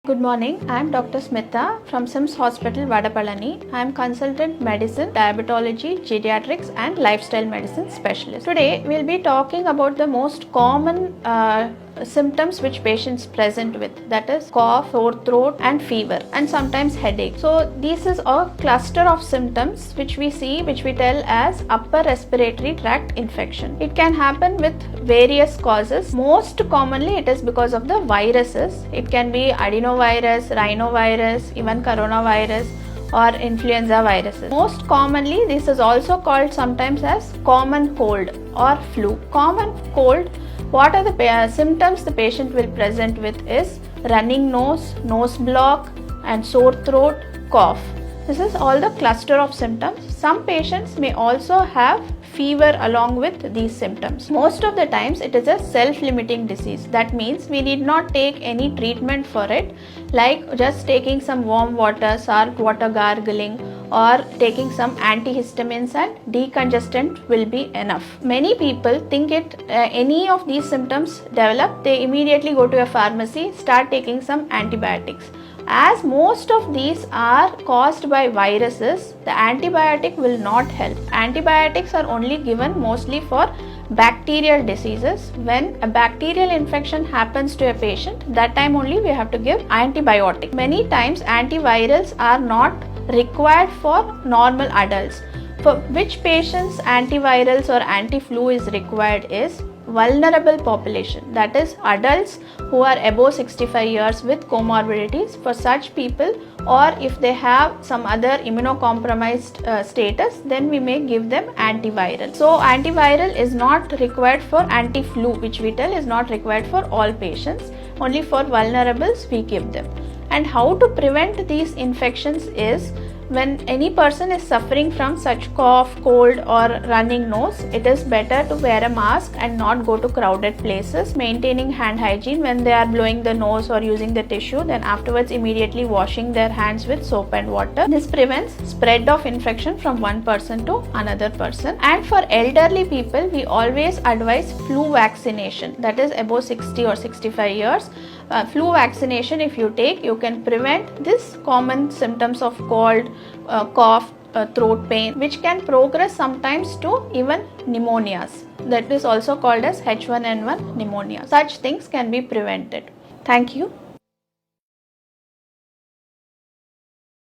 Good morning, I am Dr. Smita from SIMS Hospital, Vadapalani. I am consultant medicine, diabetology, geriatrics and lifestyle medicine specialist. Today we will be talking about the most common symptoms which patients present with, that is cough, sore throat and fever and sometimes headache. So this is a cluster of symptoms which we tell as upper respiratory tract infection. It can happen with various causes. Most commonly it is because of the viruses. It can be adenovirus, rhinovirus, even coronavirus or influenza viruses. Most commonly this is also called sometimes as common cold or flu. Common cold, what are the symptoms the patient will present with is running nose, nose block and sore throat, cough. This is all the cluster of symptoms. Some patients may also have fever along with these symptoms. Most of the times it is a self-limiting disease. That means we need not take any treatment for it, like just taking some warm water, salt water gargling or taking some antihistamines and decongestant will be enough. Many people think any of these symptoms develop, they immediately go to a pharmacy, start taking some antibiotics. As most of these are caused by viruses, the antibiotic will not help. Antibiotics are only given mostly for bacterial diseases. When a bacterial infection happens to a patient, that time only we have to give antibiotic. Many times antivirals are not required for normal adults. For which patients antivirals or anti-flu is required is vulnerable population, that is adults who are above 65 years with comorbidities. For such people, or if they have some other immunocompromised status, then we may give them antiviral. So antiviral is not required for anti-flu, which we tell is not required for all patients, only for vulnerables we give them. And how to prevent these infections is, when any person is suffering from such cough, cold or running nose, it is better to wear a mask and not go to crowded places, maintaining hand hygiene when they are blowing the nose or using the tissue, then afterwards immediately washing their hands with soap and water. This prevents spread of infection from one person to another person. And for elderly people, we always advise flu vaccination, that is above 60 or 65 years. Flu vaccination if you take, you can prevent this common symptoms of cold, cough, throat pain, which can progress sometimes to even pneumonias. That is also called as H1N1 pneumonia. Such things can be prevented. Thank you.